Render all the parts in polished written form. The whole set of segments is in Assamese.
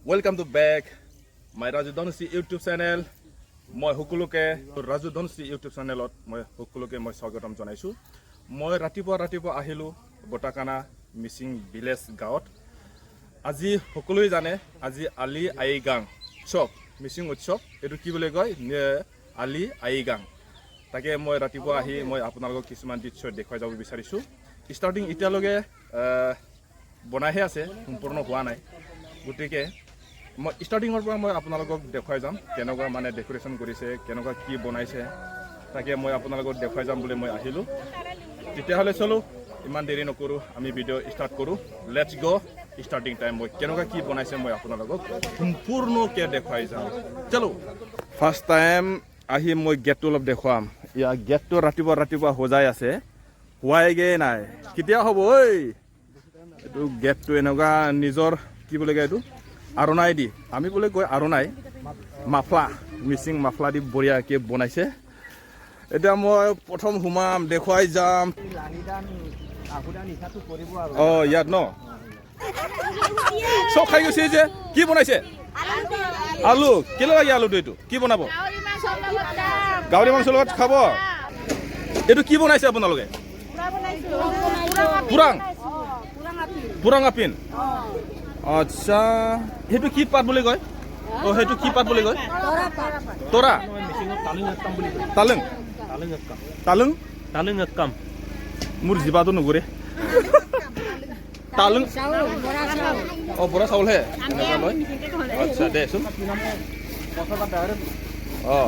Welcome to back my Raju Dhansi YouTube channel. মই সকলোকে ৰাজু ধনসি ইউটিউব চেনেলত মই সকলোকে মই স্বাগতম জনাইছো। মই ৰাতিপুৱা আহিলো বটাকানা মিচিং ভিলেজ গাঁৱত। আজি সকলোৱে জানে আজি আলি আই গাং উৎসৱ মিচিং উৎসৱ এটো কি বুলি কয় আলি আই গাং। তাকে মই ৰাতিপুৱা আহি মই আপোনালোকক কিছুমান দৃশ্য দেখুৱাই যাব বিচাৰিছো। ষ্টাৰ্টিং এতিয়ালৈকে বনাইহে আছে, সম্পূৰ্ণ হোৱা নাই। গতিকে মই ষ্টাৰ্টিঙৰ পৰা মই আপোনালোকক দেখুৱাই যাম কেনেকুৱা মানে ডেকোৰেশ্যন কৰিছে, কেনেকুৱা কি বনাইছে, তাকে মই আপোনালোকক দেখুৱাই যাম বুলি মই আহিলোঁ। তেতিয়াহ'লে চলো ইমান দেৰি নকৰোঁ, আমি ভিডিঅ' ষ্টাৰ্ট কৰোঁ। লেটছ গ' ষ্টাৰ্টিং টাইম। মই কেনেকুৱা কি বনাইছে মই আপোনালোকক সম্পূৰ্ণকৈ দেখুৱাই যাম। চলো ফাৰ্ষ্ট টাইম আহি মই গেটটো অলপ দেখুৱাম। ইয়াৰ গেটটো ৰাতিপুৱা সজাই আছে, হোৱাইগৈ নাই। কেতিয়া হ'ব ঐ? এইটো গেটটো এনেকুৱা নিজৰ কি বুলি কয় এইটো আৰণাই দি, আমি বোলে কয় আৰণাই মাফলা, মিচিং মাফলা দি বঢ়িয়াকৈ বনাইছে। এতিয়া মই প্ৰথম সোমাম, দেখুৱাই যাম। অঁ ইয়াত ন চব খাই গৈছে যে। কি বনাইছে? আলু। কেলৈ লাগে আলুটো? এইটো কি বনাব? গাহৰি মাংসৰ লগত খাব। এইটো কি বনাইছে আপোনালোকে? পুৰাং আপিন। আচ্ছা, সেইটো কি পাত বুলি কয়? অ সেইটো কি পাত বুলি কয়? তৰা। তালুং মোৰ জিভাটো নুঘূৰে। তালুং অ বৰা চাউলহে এনেকুৱা লয়। আচ্ছা দেচোন। অ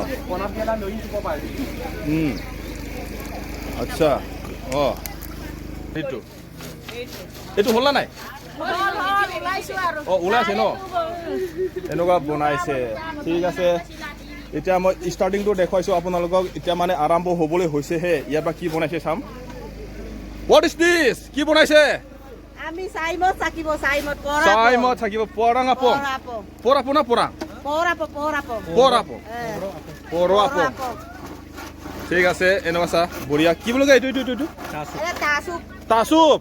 আচ্ছা অ এইটো হ'লা নাই? অঁ ওলাইছে ন? এনেকুৱা বনাইছে। ঠিক আছে, এতিয়া মই ষ্টাৰ্টিংটো দেখুৱাইছোঁ আপোনালোকক। এতিয়া মানে আৰম্ভ হ'বলৈ হৈছেহে। ইয়াৰ পৰা কি বনাইছে চাম। What is this? কি বনাইছে? চাইমত থাকিব। পৰাঙাপং। পৰাপো না পৰাং? পৰাপো। ঠিক আছে, এনেকুৱা চা বঢ়িয়া। কি বুলি কয় এইটো? তাচুপ।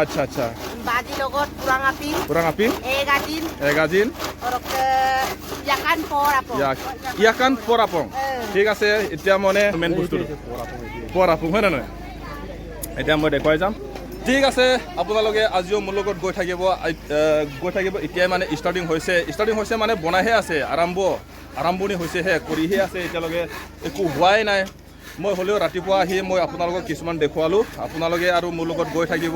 আচ্ছা আচ্ছা। পুৰাং আপিন এগাজিন ইয়াকান পৰাপং। ঠিক আছে, এতিয়া মানে মেইন বস্তুটো পৰাপং হয় নে নহয়? এতিয়া মই দেখুৱাই যাম। ঠিক আছে, আপোনালোকে আজিও মোৰ লগত গৈ থাকিব। এতিয়াই মানে ষ্টাৰ্টিং হৈছে মানে বনাইহে আছে। আৰম্ভণি হৈছেহে, কৰিহে আছে। এতিয়ালৈকে একো হোৱাই নাই। মই হ'লেও ৰাতিপুৱা আহি মই আপোনালোকক কিছুমান দেখুৱালোঁ। আপোনালোকে আৰু মোৰ লগত গৈ থাকিব।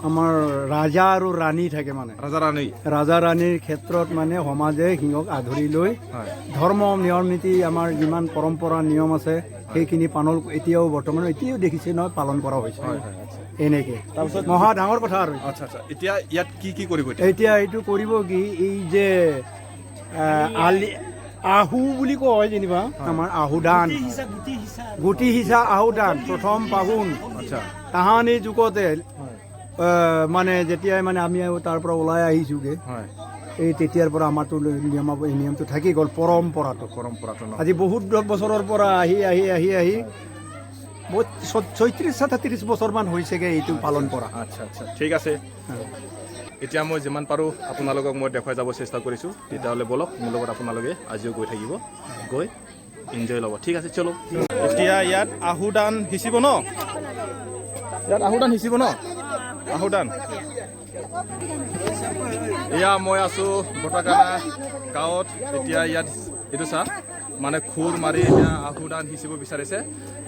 আমাৰ ৰাজা আৰু ৰাণী থাকে, মানে ৰাজা ৰাণীৰ ক্ষেত্ৰত মানে সমাজে সিহঁক আদৰি লৈ ধৰ্ম নিয়ম নীতি আমাৰ যিমান পৰম্পৰা নিয়ম আছে সেইখিনি পালন এতিয়াও দেখিছে নহয়, পালন কৰা হৈছে এনেকে। তাৰপিছত মহা ডাঙৰ কথা আৰু এতিয়া ইয়াত কি কৰিব? এতিয়া এইটো কৰিব কি, এই যে আহু বুলি কয় যেনিবা, আমাৰ আহুদান গুটি সিঁচা আহুদান প্ৰথম পাহুন তাহানি যুগতে মানে যেতিয়াই মানে আমি তাৰ পৰা ওলাই আহিছোগে, এই তেতিয়াৰ পৰা আমাৰতো নিয়মটো থাকি গ'ল। পৰম্পৰাটো আজি বহুত বছৰৰ পৰা আহি 36-37 বছৰমান হৈছেগে এইটো পালন কৰা। আচ্ছা আচ্ছা, ঠিক আছে। এতিয়া মই যিমান পাৰোঁ আপোনালোকক মই দেখুৱাই যাব চেষ্টা কৰিছোঁ। তেতিয়াহ'লে বলক মোৰ লগত আপোনালোকে আজিও গৈ থাকিব, গৈ এনজয় ল'ব। ঠিক আছে, চলো। এতিয়া ইয়াত আহুদান সিঁচিব ন? আহুদান এয়া মই আছো বটাকানা গাঁৱত এতিয়া ইয়াত এইটো চা মানে খুৰ মাৰি এতিয়া আহুদান সিঁচিব বিচাৰিছে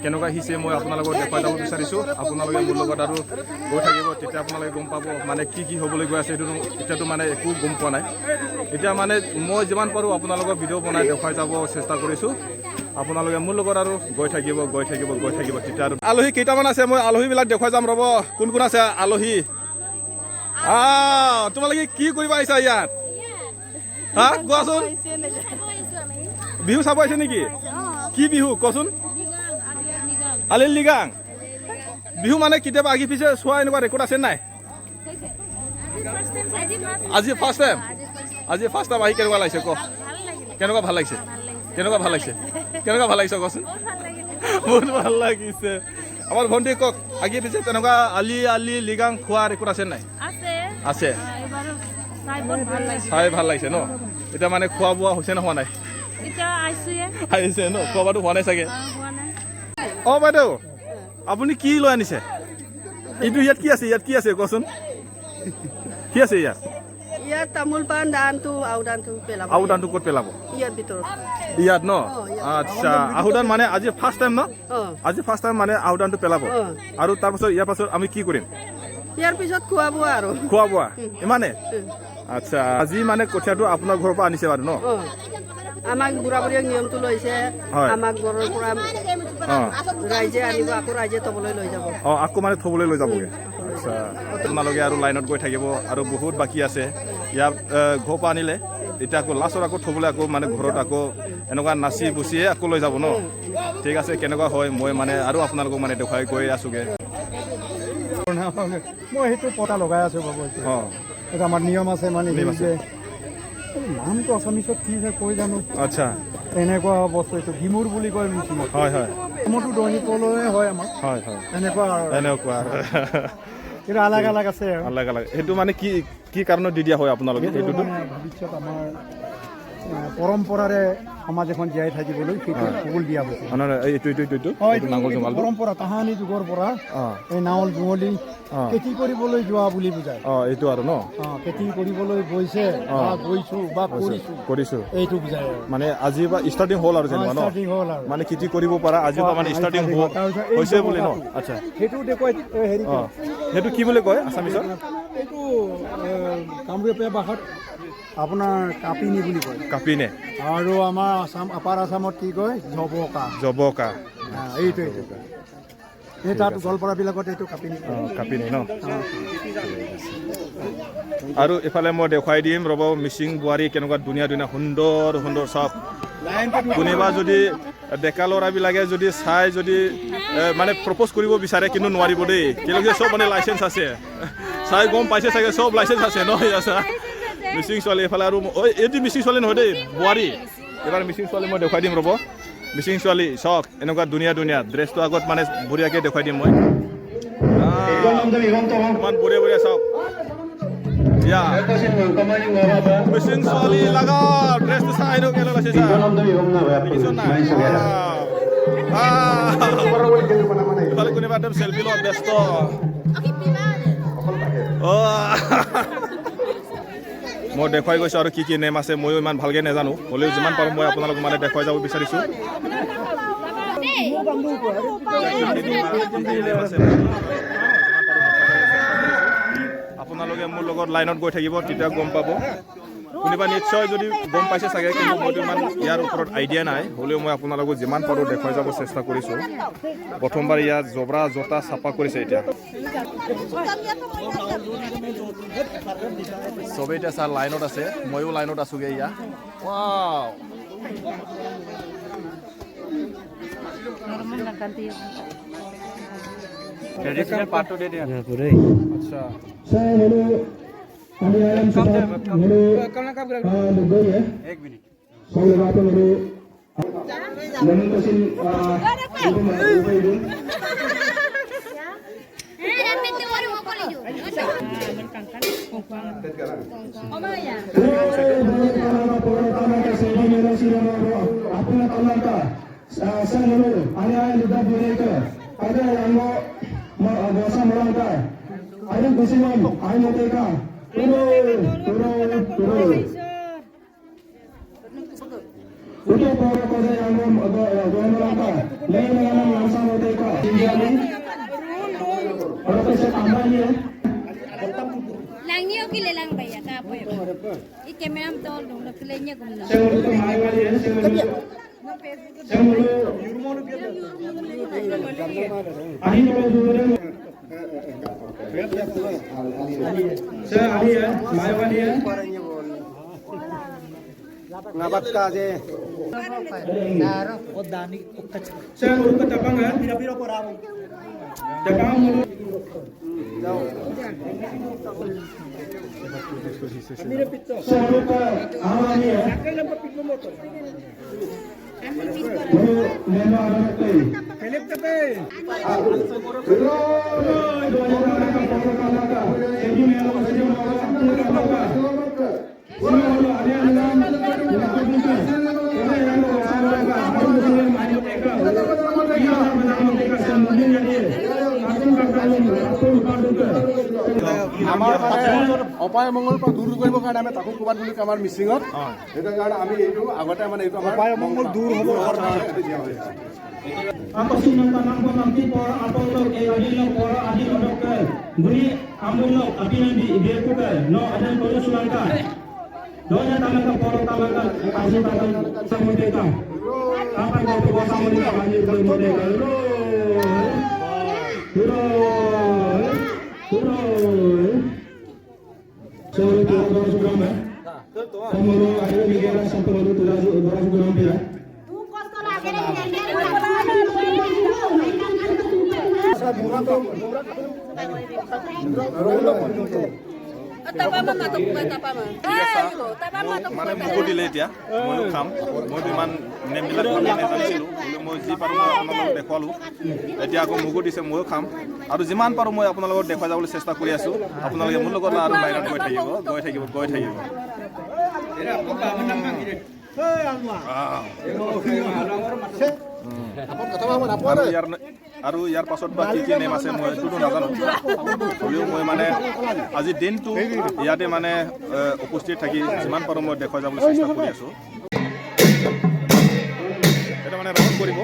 কেনেকুৱা সিঁচে মই আপোনালোকক দেখুৱাই যাব বিচাৰিছোঁ আপোনালোকে মোৰ লগত আৰু গৈ থাকিব তেতিয়া আপোনালোকে গম পাব মানে কি হ'বলৈ গৈ আছে এইটো এতিয়াতো মানে একো গম পোৱা নাই এতিয়া মানে মই যিমান পাৰোঁ আপোনালোকক ভিডিঅ' বনাই দেখুৱাই যাব চেষ্টা কৰিছোঁ আপোনালোকে মোৰ লগত আৰু গৈ থাকিব তেতিয়া আৰু আলহী কেইটামান আছে মই আলহীবিলাক দেখুৱাই যাম ৰ'ব কোন কোন আছে আলহী তোমালোকে কি কৰিব আহিছা ইয়াত হা কোৱাচোন বিহু চাব আহিছে নেকি কি বিহু কচোন আলিল লিগাং বিহু মানে কেতিয়াবা আগে পিছে চোৱা এনেকুৱা ৰেকৰ্ড আছে নাই আজি ফাৰ্ষ্ট টাইম আহি কেনেকুৱা লাগিছে ক কেনেকুৱা ভাল লাগিছে কচোন বহুত ভাল লাগিছে আমাৰ ভণ্টি কওক আগে পিছে তেনেকুৱা আলি লিগাং খোৱা ৰেকৰ্ড আছে নাই আছে চাই ভাল লাগিছে ন এতিয়া মানে খোৱা বোৱা হৈছে নে হোৱা নাই আহিছে ন খোৱা বোৱাটো হোৱা নাই চাগে বাইদেউ আপুনি কি লৈ আনিছে এইটো ইয়াত কি আছে কচোন কি আছে ইয়াত তামোল পাণ দানটো আহুদানটো পেলাব আহুদানটো ক'ত পেলাব ইয়াত ন আচ্ছা আহুদান মানে আজি ফাৰ্ষ্ট টাইম ন আজি ফাৰ্ষ্ট টাইম মানে আহুদানটো পেলাব আৰু তাৰপাছত ইয়াৰ পাছত আমি কি কৰিম ইয়াৰ পিছত খোৱা বোৱা ইমানে আচ্ছা আজি মানে কঠীয়াটো আপোনাৰ ঘৰৰ পৰা আনিছে বাৰু ন আমাক বুঢ়া বুঢ়ীক নিয়মটো লৈছে আমাক ঘৰৰ পৰা ৰাইজে আনিব আকৌ ৰাইজে থবলৈ লৈ যাব আকৌ মানে থবলৈ লৈ যাবগৈ আচ্ছা আপোনালোকে আৰু লাইনত গৈ থাকিব আৰু বহুত বাকী আছে ইয়াত ঘৰৰ পৰা আনিলে এতিয়া আকৌ লাষ্টত আকৌ থবলৈ আকৌ মানে ঘৰত আকৌ এনেকুৱা নাচি বুচিয়ে আকৌ লৈ যাব ন ঠিক আছে কেনেকুৱা হয় মই মানে আৰু আপোনালোকক মানে দেখুৱাই গৈ আছোগে মই সেইটো পতা লগাই আছো বাবু এটা আমাৰ নিয়ম আছে মানে নামটো আছামিছত কি যে কৈ জানো আচ্ছা এনেকুৱা বস্তু এইটো ঘিমুৰ বুলি কয় মিচিঙত হয় মোৰতো দৈনিকলৈ হয় আমাৰ এনেকুৱা কিন্তু আলাগ আছে সেইটো মানে কি কাৰণত দি দিয়া হয় আপোনালোকে সেইটোতো ভৱিষ্যত আমাৰ পৰম্পৰাৰে সমাজ এখন জীয়াই থাকিবলৈ সেইটো কবুল দিয়া হৈছে পৰম্পৰা তাহানি যুগৰ পৰা এই নাঙল জুঙলি খেতি কৰিবলৈ যোৱা বুলি বুজায় এইটো আৰু ন খেতি কৰিবলৈ গৈছে গৈছো বা কৰিছো এইটো বুজায় মানে আজি বা ষ্টাৰ্টিং হ'ল আৰু যেনিবা ন মানে খেতি কৰিব পৰা আজি পৰা মানে ষ্টাৰ্টিং হৈছে বুলি ন আচ্ছা সেইটো দেখুৱাই হেৰি সেইটো কি বুলি কয় আছামিছত এইটো কামৰূপীয়া ভাষাত আপোনাৰ কাপিনি বুলি কয় কাপিনে আৰু আমাৰ আপাৰ আছামত কি কয় জবকা এইটো এই তাত গোৱালপাৰাবিলাকত এইটো কাপিনি ন আৰু এফালে মই দেখুৱাই দিম ৰ'ব মিচিং বোৱাৰী কেনেকুৱা ধুনীয়া সুন্দৰ চাওক কোনোবা যদি ডেকা ল'ৰাবিলাকে যদি চাই যদি মানে প্ৰপ'জ কৰিব বিচাৰে কিন্তু নোৱাৰিব দেই তেওঁলোকে চব মানে লাইচেঞ্চ আছে চাই গম পাইছে চাগে চব লাইচেঞ্চ আছে ন মিচিং ছোৱালী এফালে আৰু এইটো মিচিং ছোৱালী নহয় দেই বোৱাৰী এইবাৰ মিচিং ছোৱালী মই দেখুৱাই দিম ৰ'ব মিচিং ছোৱালী চাওক এনেকুৱা ধুনীয়া ড্ৰেছটো আগত মানে বঢ়িয়াকৈ দেখুৱাই দিম মই ইমান বঢ়িয়া চাওক মিচিং ছোৱালী লগা ড্ৰেছটো চাই দিওঁ কেনে লাগিছে ইফালে কোনোবা একদম চেল্ফি লোৱা ব্যস্ত মই দেখুৱাই গৈছোঁ আৰু কি নেম আছে ময়ো ইমান ভালকৈ নাজানো হ'লেও যিমান পাৰোঁ মই আপোনালোকক মানে দেখুৱাই যাব বিচাৰিছোঁ আপোনালোকে মোৰ লগত লাইনত গৈ থাকিব তেতিয়া গম পাব কোনোবা নিশ্চয় যদি গম পাইছে চাগে কিন্তু মইতো ইমান ইয়াৰ ওপৰত আইডিয়া নাই হ'লেও মই আপোনালোকক যিমান পাৰোঁ দেখুৱাই যাব চেষ্টা কৰিছোঁ প্ৰথমবাৰ ইয়াত জবৰা জোতা চাফা কৰিছে এতিয়া চবেই এতিয়া ছাৰ লাইনত আছে ময়ো লাইনত আছোগৈ ইয়াত আচ্ছা एक minute Ayam Kusiman, ayam Merdeka. Turun. Untuk para pada yang melangkah, yang langsung Merdeka. Tinggalin. Kalau bisa tambah ya. Langnya oke lelang bayar apa ya? Ikan memang tol dong, lekelnya guna. Saya untuk mahal kali ya, saya dulu. Ahli kalau dulu saya ahli ya, mahal kali ya. ngabat ka je. Saya urut ke Tapang ya. Tapang dulu. Saya urut ke Ahmad ya. Neno ada kali. Philip tepe. আমাৰ মানে অপায় মংগল পৰা দূৰ কৰিবৰ কাৰণে আমি তাকো ক'ৰবাত বুলি আমাৰ মিচিঙত সেইটো কাৰণে আমি এইটো আগতে মানে এইটো অপায় মংগল দূৰ হ'ব Apa sih nanti por apa untuk adil por adil untuk beri ambil api yang dilakukan no ada kalau sulangkan doanya tambahkan por tambahkan kasih tambahkan samudera apa yang kau buat samudera banjir samudera turun saya turun suram ya kamu ada negara sampai lalu turun suram ya. মানে মোকো দিলে এতিয়া ময়ো খাম মইতো ইমান নেমবিলাক ভালকৈ নাজানিছিলোঁ মই যি পাৰোঁ মই আপোনালোকক দেখুৱালোঁ এতিয়া আকৌ মোকো দিছে ময়ো খাম আৰু যিমান পাৰোঁ মই আপোনালোকক দেখুৱাই যাবলৈ চেষ্টা কৰি আছোঁ আপোনালোকে মোৰ লগত আৰু বাহিৰত গৈ থাকিব আৰু ইয়াৰ পাছত বা কি নেম আছে মই এইটোতো নাজানো হ'লেও মই মানে আজি দিনটো ইয়াতে মানে উপস্থিত থাকি যিমান পাৰোঁ মই দেখুৱাই যাবলৈ চেষ্টা কৰি আছোঁ এটা মানে ৰাউণ্ড কৰিব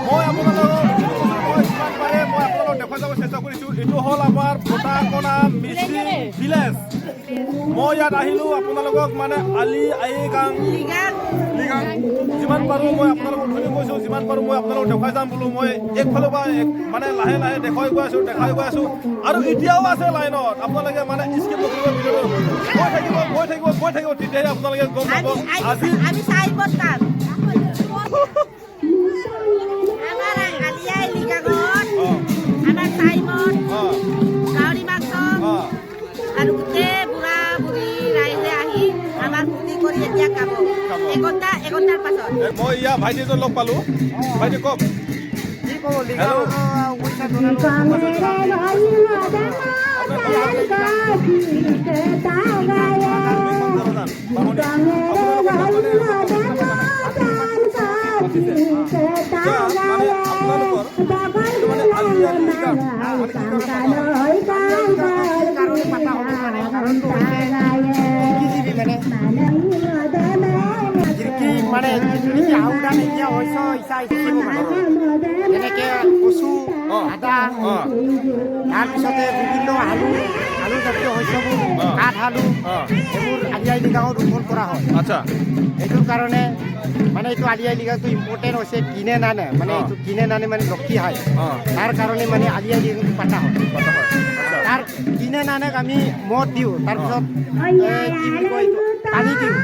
মই আপোনালোকক দেখুৱাই যাব চেষ্টা কৰিছোঁ এইটো হ'ল আমাৰ ভোটাকনা মিচিং ভিলেজ মই ইয়াত আহিলোঁ আপোনালোকক মানে আলি আইগাং যিমান পাৰোঁ মই আপোনালোকক ধৰি কৈছোঁ যিমান পাৰোঁ মই আপোনালোকক দেখুৱাই যাম বোলো মই একফালৰ পৰা মানে লাহে লাহে দেখাই গৈ আছোঁ আৰু এতিয়াও আছে লাইনত আপোনালোকে মানে স্কিপ নকৰিব গৈ থাকিব তেতিয়াহে আপোনালোকে গম পাব আজি আমি চাইবত কাম আমাৰ আলিয়াই লিগাগত আমাৰ চাইমত গাউৰি মাছ আৰু গোটেই বুঢ়া বুঢ়ী ৰাইজে আহি আমাৰ ফূৰ্তি কৰি এতিয়া খাব এঘণ্টাৰ পাছত মই ইয়াৰ ভাইটি এজন লগ পালোঁ ভাইটি কওক কাৰণে পাতা হ'ব মানে কাৰণটো হৈছে কৃষিজীৱী মানে যিটো আহুধান এতিয়া শস্য ইচ্ছা সিঁচিব মানে যেনেকৈ কচু আদা তাৰপিছতে বিভিন্ন আলু জাতীয় শস্যবোৰ কাঠ আলু এইবোৰ আলি আই লৃগাঙত ৰোপণ কৰা হয়। আচ্ছা এইটোৰ কাৰণে মানে এইটো আলি আই লৃগাংটো ইম্পৰ্টেণ্ট হৈছে কিনে নানে মানে এইটো কিনে নানে মানে লক্ষী হয় তাৰ কাৰণে মানে আলি আই লৃগাংটো পাতা হয়। তাৰ কিনে নানেক আমি মদ দিওঁ তাৰপিছত কি বুলি কয় এইটো পানী দিওঁ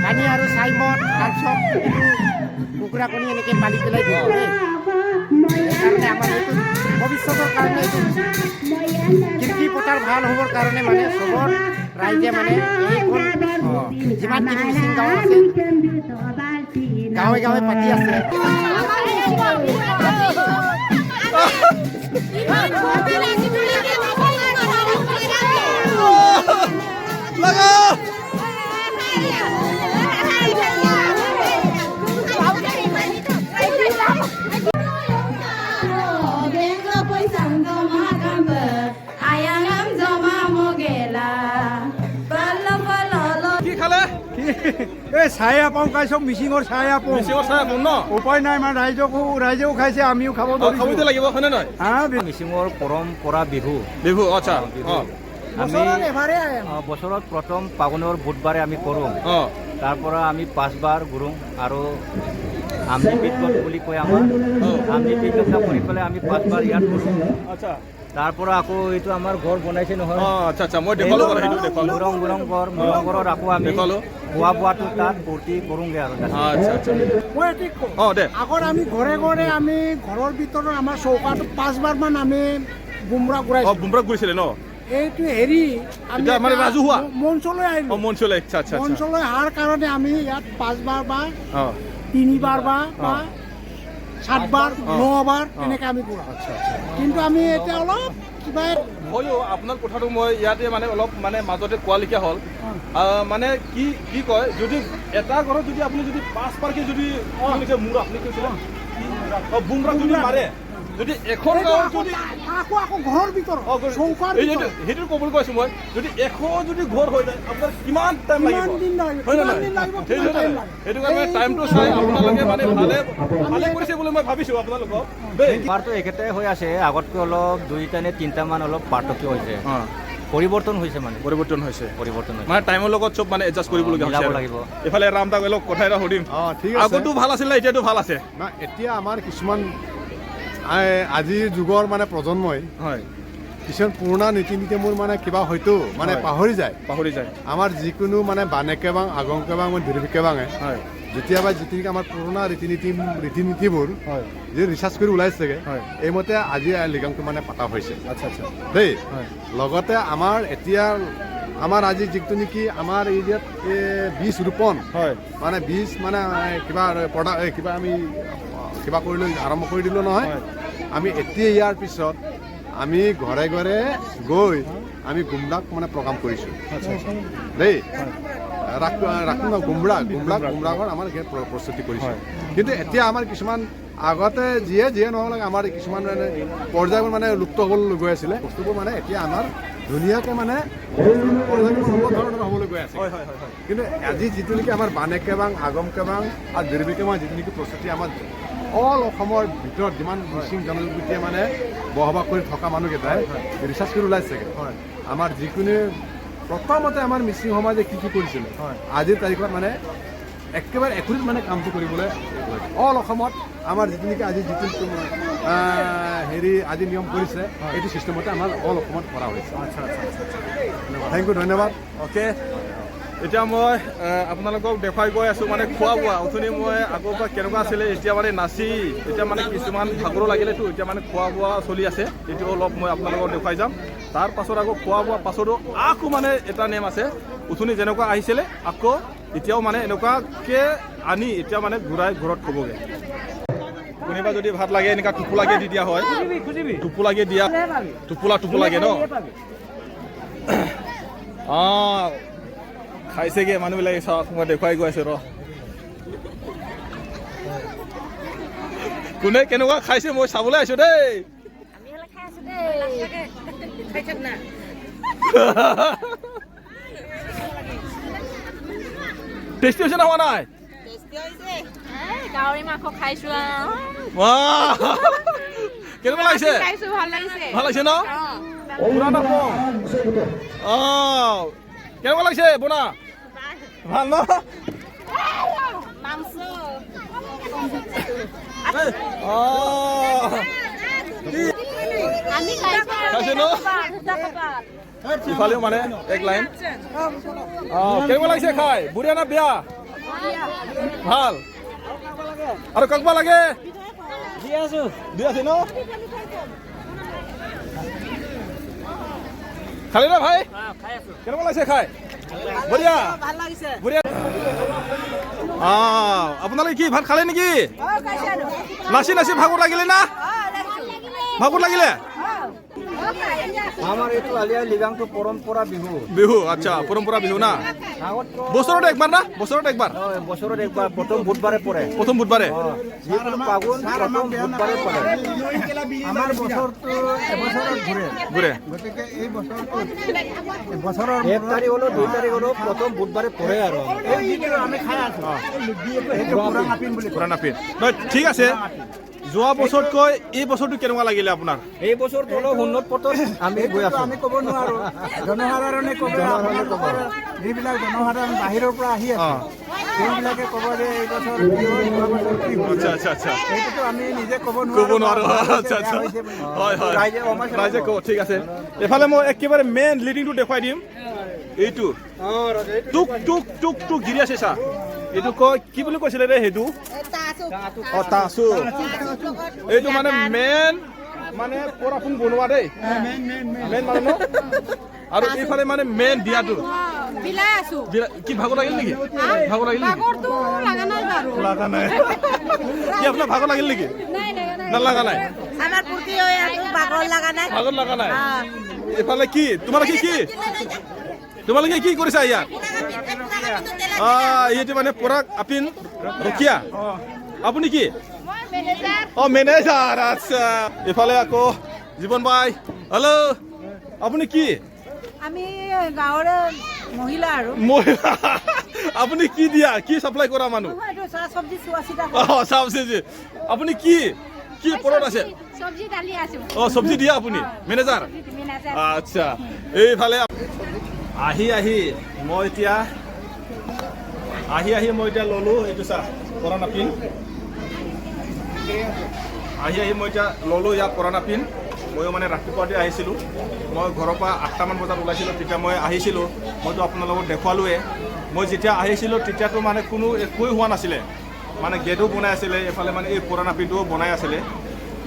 পানী আৰু চাই মদ তাৰপিছত এইটো কুকুৰা কণী এনেকৈ পালি পেলাই দিওঁ সেইকাৰণে আমাৰ এইটো ভৱিষ্যতৰ কাৰণে এইটো কৃষি পথাৰ ভাল হ'বৰ কাৰণে মানে চবৰ ৰাইজে মানে এইখন যিমানখিনি মিচিং গাঁও আছে গাঁৱে গাঁৱে পাতি আছে। এই চাই আপাও খাইছোঁ মিচিঙৰ চাই আপো ন উপায় নাই মানে ৰাইজেও খাইছে আমিও খাব খাবইতো লাগিব হয়নে নহয় মিচিঙৰ পৰম্পৰা বিহু বিহু আচ্ছা আমি বছৰত প্ৰথম ফাগুনৰ বুধবাৰে আমি কৰোঁ তাৰ পৰা আমি 5 বাৰ ঘূৰোঁ আৰু আমনি পিটগত বুলি কয় আমাৰ আমনি পিটগত কৰি পেলাই আমি 5 বাৰ ইয়াত কৰোঁ। আচ্ছা তাৰ পৰা আকৌ এইটো আমাৰ ঘৰ বনাইছে নহয় আচ্ছা আচ্ছা মই দেখালো সেইটো দেখালো মুৰং ঘৰত আকৌ আমি খোৱা বোৱাটো তাত ফূৰ্তি কৰোঁগৈ আৰু আচ্ছা আচ্ছা মই ঠিক দে আগত আমি ঘৰে ঘৰে আমি ঘৰৰ ভিতৰত আমাৰ চৌকাটো 5 বাৰমান আমি বুমৰা ঘূৰাইছোঁ। বুমৰা ঘূৰিছিলে ন এইটো হেৰি আমি এতিয়া মানে ৰাজহুৱা মঞ্চলৈ আহিলোঁ মঞ্চলৈ আচ্ছা আচ্ছা মঞ্চলৈ অহাৰ কাৰণে আমি ইয়াত 5 বাৰ বা অঁ 3 বাৰ বা 7 বাৰ 9 বাৰ তেনেকৈ আমি ঘূৰাওঁ। কিন্তু আমি এতিয়া অলপ কিবা হ'লেও আপোনাৰ কথাটো মই ইয়াতে মানে অলপ মানে মাজতে কোৱালিকা হ'ল মানে কি কয় যদি এটা ঘৰত যদি আপুনি যদি 5 বাৰকে যদি মূৰ আপুনি কৈছিলে বুমৰা যদি মাৰে যদি এখন গাঁৱত যদি আকৌ ঘৰৰ ভিতৰত চৌকাৰ সেইটো ক'বলৈ কৈছোঁ মই যদি 100 যদি ঘৰ হৈ যায় আপোনাৰ কিমান টাইম লাগিব হয় নহয় সেইটো কাৰণে টাইমটো চাই আপোনালোকে মানে ভালে কৰিছে বুলি মই ভাবিছোঁ আপোনালোকক দেই। আমাৰতো একেটাই হৈ আছে আগতকৈ অলপ 2টা নে 3টামান অলপ পাৰ্থক্য হৈছে পৰিৱৰ্তন হৈছে মানে মানে টাইমৰ লগত চব মানে এডজাষ্ট কৰিবলগীয়া হৈছে লাগিব। এইফালে ৰাম দাক অলপ কথা এটা সুধিম ঠিক আছে আগতো ভাল আছিলে এতিয়াতো ভাল আছে না এতিয়া আমাৰ কিছুমান আজিৰ যুগৰ মানে প্ৰজন্মই হয় কিছুমান পুৰণা নীতি নিয়মৰ মানে কিবা হয়তো মানে পাহৰি যায় আমাৰ যিকোনো মানে বানেকেবাং আগংকেবাং দিৰবিকেবাঙে হয় যেতিয়াবা যিটো আমাৰ পুৰণা ৰীতি নীতিবোৰ যি ৰিচাৰ্চ কৰি ওলাইছেগৈ এইমতে আজি লৃগাংটো মানে পতা হৈছে আচ্ছা আচ্ছা দেই লগতে আমাৰ এতিয়া আমাৰ আজি যিটো নেকি আমাৰ এৰিয়াত বীজ ৰোপণ হয় মানে বীজ মানে কিবা আমি কিবা কৰিলোঁ আৰম্ভ কৰি দিলোঁ নহয় আমি এতিয়া ইয়াৰ পিছত আমি ঘৰে ঘৰে গৈ আমি গুমৰাক মানে প্ৰগ্ৰাম কৰিছোঁ দেই গুমৰাগৰ আমাৰ প্ৰস্তুতি কৰিছোঁ। কিন্তু এতিয়া আমাৰ কিছুমান আগতে যিয়ে নহ'লে আমাৰ কিছুমান মানে পৰ্যায়বোৰ মানে লুপ্ত হ'বলৈ গৈ আছিলে বস্তুবোৰ মানে এতিয়া আমাৰ ধুনীয়াকৈ মানে ধৰণৰ হ'বলৈ গৈ আছে কিন্তু আজি যিটো নেকি আমাৰ বানেকেবাং আগমকেবাং আৰু দিৰবিকেবাং যিটো নেকি প্ৰস্তুতি আমাৰ অল অসমৰ ভিতৰত যিমান মিচিং জনগোষ্ঠীয়ে মানে বসবাস কৰি থকা মানুহকেইটাই ৰিচাৰ্চ কৰি ওলাইছেগৈ আমাৰ যিকোনো প্ৰথমতে আমাৰ মিচিং সমাজে কি কৰিছিলে আজিৰ তাৰিখত মানে একেবাৰে একুৰিত মানে কামটো কৰিবলৈ অল অসমত আমাৰ যিটো নেকি আজি যিটো হেৰি আজি নিয়ম কৰিছে এইটো ছিষ্টেমতে আমাৰ অল অসমত কৰা হৈছে। থেংক ইউ ধন্যবাদ। অ'কে এতিয়া মই আপোনালোকক দেখুৱাই গৈ আছোঁ মানে খোৱা বোৱা অথনি মই আগৰ পৰা কেনেকুৱা আছিলে এতিয়া মানে নাচি এতিয়া মানে কিছুমান ভাগৰো লাগিলেতো এতিয়া মানে খোৱা বোৱা চলি আছে এইটো অলপ মই আপোনালোকক দেখুৱাই যাম তাৰ পাছত আকৌ খোৱা বোৱা পাছতো আকৌ মানে এটা নেম আছে অথনি যেনেকুৱা আহিছিলে আকৌ এতিয়াও মানে এনেকুৱাকৈ আনি এতিয়া মানে ঘূৰাই ঘৰত থ'বগৈ কোনোবা যদি ভাত লাগে এনেকুৱা টোপোলাকে দি দিয়া হয় টোপোলাকে দিয়া টোপোলাকে ন অঁ খাইছেগে মানুহবিলাকে চাওক মই দেখুৱাই গৈ আছোঁ কোনে কেনেকুৱা খাইছে মই চাবলৈ আহিছোঁ দেই টেষ্টি হৈছে না হোৱা নাই গাহৰি মাংস খাইছো ৱাহ কেনেকুৱা লাগিছে খাইছো ভাল লাগিছে ভাল লাগিছে ন পুৰাণা কম কেনেকুৱা লাগিছে বনা ভাল ন মাংস আমি খাইছে ন ইফালেও মানে এক লাইন কেনেকুৱা লাগিছে খাই বুঢ়িয়া না বেয়া ভাল আৰু কাকবা লাগে দি আছে ন খালি না ভাই কেনেকুৱা লাগিছে খাই বঢ়িয়া বঢ়িয়া আপোনালোকে কি ভাত খালে নেকি নাচি নাচি ভাগৰ লাগিলে না ভাগৰ লাগিলে আমাৰ এইটো আলি আই লৃগাংটো পৰম্পৰা বিহু বিহু আচ্ছা পৰম্পৰা বিহু না বছৰত একবাৰ না বছৰত একবাৰ বছৰত একবাৰ প্ৰথম বুধবাৰে পৰে প্ৰথম বুধবাৰে যিকোনো ফাগুন প্ৰথম বুধবাৰে পৰে আমাৰ বছৰটো এবছৰত ঘূৰে ঘূৰে গতিকে এই বছৰৰ 1 তাৰিখ হ'লেও 2 তাৰিখ হ'লেও প্ৰথম বুধবাৰে পৰে আৰু এই যিটো আমি খাই আছো সেইটো পুৰাণ আপিন বুলি পুৰাণ আপিন নহয় ঠিক আছে যোৱা বছৰতকৈ এই বছৰটো কেনেকুৱা লাগিলে আপোনাৰ এই বছৰটো অলপ উন্নত পথত আমি গৈ আছো আমি ক'ব নোৱাৰো জনসাধাৰণে ক'ব যিবিলাক জনসাধাৰণ বাহিৰৰ পৰা আহি আছে সেইবিলাকে ক'ব যে এই বছৰ কি হ'ল যোৱা বছৰ কি হ'ল আচ্ছা আচ্ছা আচ্ছা সেইটোতো আমি নিজে ক'ব ক'ব নোৱাৰো আচ্ছা আচ্ছা হয় হয় ৰাইজে ক'ব ঠিক আছে এফালে মই একেবাৰে মেইন লিডিংটো দেখুৱাই দিম এইটো টুক টুক টুক টুক গিৰি আছে চা এইটো কয় কি বুলি কৈছিলে ৰে সেইটো তাচু এইটো মানে মেইন মানে পৰাফুন বনোৱা দেই মেইন মানে ন আৰু এইফালে মানে মেইন দিয়াটো বিলাই আছো কি ভাগৰ লাগিল নেকি ভাগৰ লাগিল নেকি ভাগৰটো লাগা নাই বাৰু লাগা নাই কি আপোনাৰ ভাগৰ লাগিল নেকি নালাগা নাই আমাৰ ফূৰ্তি হৈ আছে বাগৰ লগা নাই ভাগৰ লাগা নাই এইফালে কি তোমালোকে কি কৰিছা ইয়াত এইটো মানে পৰাগ আপিন ৰখিয়া আপুনি কি মেনেজাৰ আচ্ছা এইফালে আকৌ জীৱন বাই হেল্ল' আপুনি কি আমি গাঁৱৰে মহিলা আৰু আপুনি কি দিয়া কি চাপ্লাই কৰা মানুহ চব্জি চোৱা চিতা চব্জি আপুনি কি পৰত আছে চব্জি দালি আছো চব্জি দিয়া আপুনি মেনেজাৰ আচ্ছা এইফালে আহি মই এতিয়া ললো এইটো চা পৰা নাপিন মই এতিয়া ললো ইয়াত পৰা নাপিন ময়ো মানে ৰাতিপুৱাতে আহিছিলোঁ মই ঘৰৰ পৰা 8টামান বজাত ওলাইছিলোঁ তেতিয়া মই আহিছিলোঁ মইতো আপোনালোকক দেখুৱালোৱে মই যেতিয়া আহিছিলোঁ তেতিয়াতো মানে কোনো একোৱেই হোৱা নাছিলে মানে গেটো বনাই আছিলে এফালে মানে এই পৰা নাপিনটোও বনাই আছিলে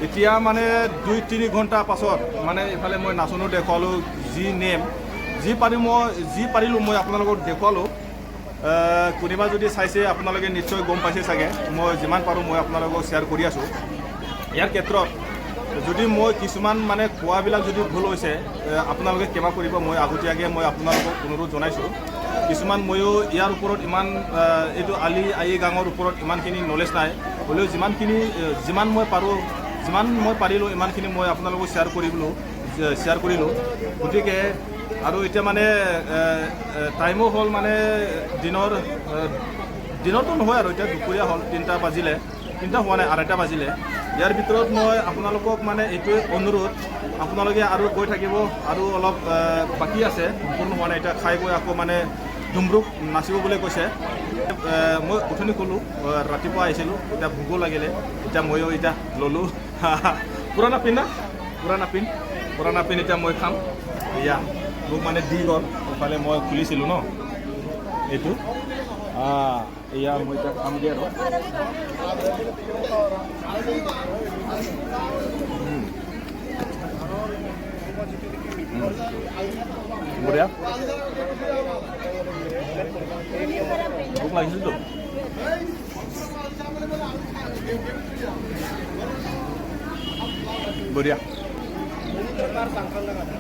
এতিয়া মানে 2-3 ঘণ্টা পাছত মানে এইফালে মই নাচনো দেখুৱালোঁ যি পাৰিলোঁ মই আপোনালোকক দেখুৱালোঁ কোনোবা যদি চাইছে আপোনালোকে নিশ্চয় গম পাইছে চাগে মই যিমান পাৰোঁ মই আপোনালোকক শ্বেয়াৰ কৰি আছোঁ ইয়াৰ ক্ষেত্ৰত যদি মই কিছুমান মানে কোৱাবিলাক যদি ভুল হৈছে আপোনালোকে ক্ষমা কৰিব মই আগতীয়াকৈ মই আপোনালোকক অনুৰোধ জনাইছোঁ কিছুমান ময়ো ইয়াৰ ওপৰত ইমান এইটো আলি আই গাঁৱৰ ওপৰত ইমানখিনি নলেজ নাই হ'লেও যিমান মই পাৰিলোঁ ইমানখিনি মই আপোনালোকক শ্বেয়াৰ কৰিলোঁ গতিকে আৰু এতিয়া মানে টাইমো হ'ল মানে দিনতো নহয় আৰু এতিয়া দুপৰীয়া হ'ল 3টা বাজিলে 3টা হোৱা নাই 2:30 বাজিলে ইয়াৰ ভিতৰত মই আপোনালোকক মানে এইটোৱে অনুৰোধ আপোনালোকে আৰু গৈ থাকিব আৰু অলপ বাকী আছে সম্পূৰ্ণ হোৱা নাই এতিয়া খাই গৈ আকৌ মানে ডুমৰুক নাচিব বুলি কৈছে মই উঠনি ক'লোঁ ৰাতিপুৱা আহিছিলোঁ এতিয়া ভোকো লাগিলে এতিয়া ময়ো এতিয়া ল'লোঁ পুৰণা পিন এতিয়া মই খাম এয়া মোক মানে দি গ'ল এইফালে মই খুলিছিলোঁ ন এইটো এয়া মই এতিয়া খামগৈ আৰু বঢ়িয়া ভোক লাগিছিলতো বঢ়িয়া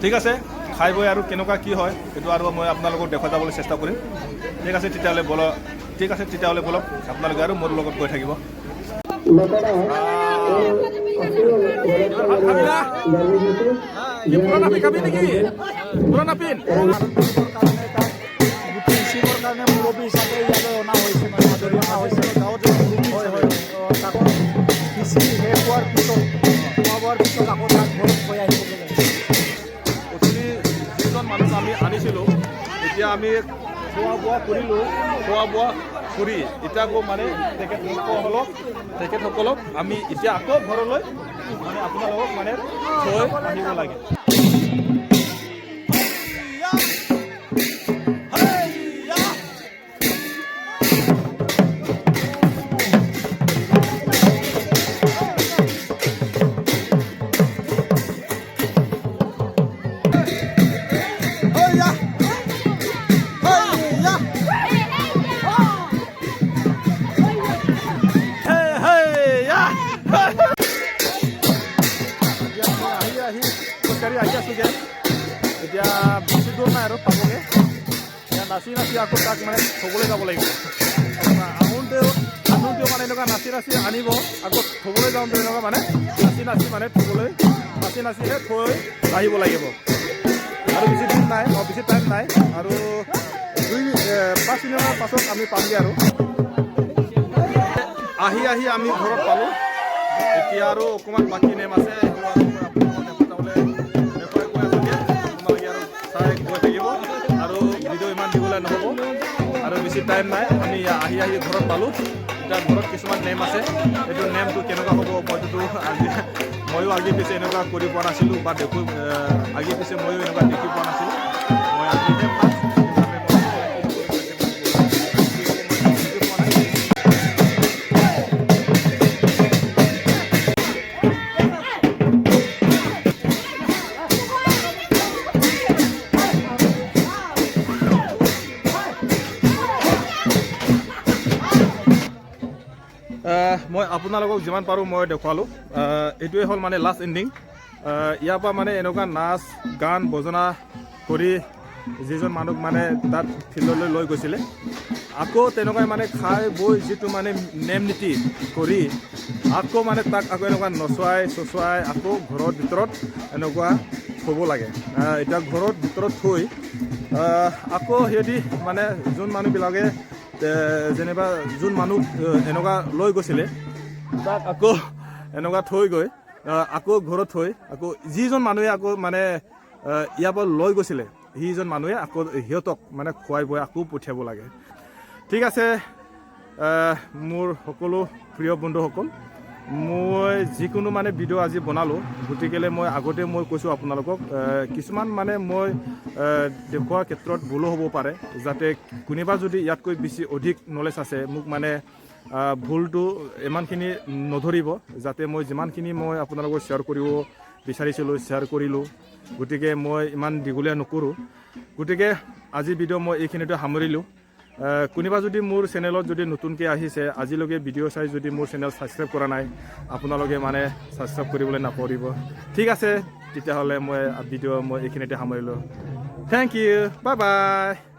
ঠিক আছে খাই বৈ আৰু কেনেকুৱা কি হয় সেইটো আৰু মই আপোনালোকক দেখুৱাই যাবলৈ চেষ্টা কৰিম ঠিক আছে তেতিয়াহ'লে বলক আপোনালোকে আৰু মোৰ লগত গৈ থাকিব ভাত খাবি না? কি পুৰণা পিন খাবি নেকি? পুৰণা পিন? গোটেই ৰিচিভৰ কাৰণে মুৰব্বী হিচাপে ইয়ালৈ অনা হৈছে মানে আদৰি অনা হৈছে গাঁৱত তাকো খিচিৰি শেষ হোৱাৰ পিছত খোৱা বোৱাৰ পিছত আকৌ তাক ঘৰত থৈ আহিব লাগে। অথনি যিজন মানুহ আমি আনিছিলোঁ এতিয়া আমি খোৱা বোৱা কৰিলোঁ, খোৱা বোৱা কৰি এতিয়া আকৌ মানে তেখেতসকলক আমি এতিয়া আকৌ ঘৰলৈ মানে আপোনালোকক মানে থৈ আহিব লাগে। এতিয়া বেছি দূৰ নাই আৰু পাবগৈ। এতিয়া নাচি নাচি আকৌ তাক মানে থ'বলৈ যাব লাগিব। আহোঁতেও মানে এনেকুৱা নাচি নাচি আনিব, আকৌ থ'বলৈ যাওঁতে এনেকুৱা মানে নাচি নাচি মানে নাচি নাচিহে থৈ আহিব লাগিব। আৰু বেছি দিন নাই, বেছি টাইম নাই, আৰু 5 মিনিটৰ পাছত আমি পামগৈ। আৰু আহি আমি ঘৰত পালোঁ। এতিয়া আৰু অকণমান বাকী নেম আছে, আৰু ভিডিঅ' ইমান দিবলৈ নহ'ব, আৰু বেছি টাইম নাই। আমি আহি ঘৰত পালোঁ। এতিয়া ঘৰত কিছুমান নেম আছে, এইটো নেমটো কেনেকুৱা হ'ব ময়ো আগে পিছে এনেকুৱা কৰি পোৱা নাছিলোঁ, বা আগে পিছে ময়ো এনেকুৱা দেখি পোৱা নাছিলোঁ। মই আজিহে মই আপোনালোকক যিমান পাৰোঁ মই দেখুৱালোঁ। এইটোৱে হ'ল মানে লাষ্ট এণ্ডিং। ইয়াৰ পৰা মানে এনেকুৱা নাচ গান বজনা কৰি যিজন মানুহ মানে তাত ফিল্ডলৈ লৈ গৈছিলে, আকৌ তেনেকুৱাই মানে খাই বৈ যিটো মানে নেম নীতি কৰি আকৌ মানে তাক আকৌ এনেকুৱা নচুৱাই আকৌ ঘৰৰ ভিতৰত এনেকুৱা থ'ব লাগে। এতিয়া ঘৰত ভিতৰত থৈ আকৌ সিহঁতি মানে যোন মানুহবিলাকে যেনিবা যোন মানুহ এনেকুৱা লৈ গৈছিলে তাক আকৌ এনেকুৱা থৈ গৈ আকৌ ঘৰত থৈ আকৌ যিজন মানুহে আকৌ মানে ইয়াৰ পৰা লৈ গৈছিলে সিজন মানুহে আকৌ সিহঁতক মানে খুৱাই বৈ আকৌ পঠিয়াব লাগে। ঠিক আছে মোৰ সকলো প্ৰিয় বন্ধুসকল, মই যিকোনো মানে ভিডিঅ' আজি বনালোঁ, গতিকেলৈ মই আগতে মই কৈছোঁ আপোনালোকক কিছুমান মানে মই দেখুওৱাৰ ক্ষেত্ৰত ভুলো হ'ব পাৰে, যাতে কোনোবা যদি ইয়াতকৈ বেছি অধিক নলেজ আছে মোক মানে ভুলটো ইমানখিনি নধৰিব, যাতে মই যিমানখিনি মই আপোনালোকক শ্বেয়াৰ কৰিব বিচাৰিছিলোঁ শ্বেয়াৰ কৰিলোঁ। গতিকে মই ইমান দীঘলীয়া নকৰোঁ। গতিকে আজি ভিডিঅ' মই এইখিনিতে সামৰিলোঁ। কোনোবা যদি মোৰ চেনেলত যদি নতুনকৈ আহিছে, আজিলৈকে ভিডিঅ' চাই যদি মোৰ চেনেল ছাবস্ক্ৰাইব কৰা নাই, আপোনালোকে মানে ছাবস্ক্ৰাইব কৰিবলৈ নাপাহৰিব। ঠিক আছে, তেতিয়াহ'লে মই ভিডিঅ' মই এইখিনিতে সামৰিলোঁ। Thank U, bye bye.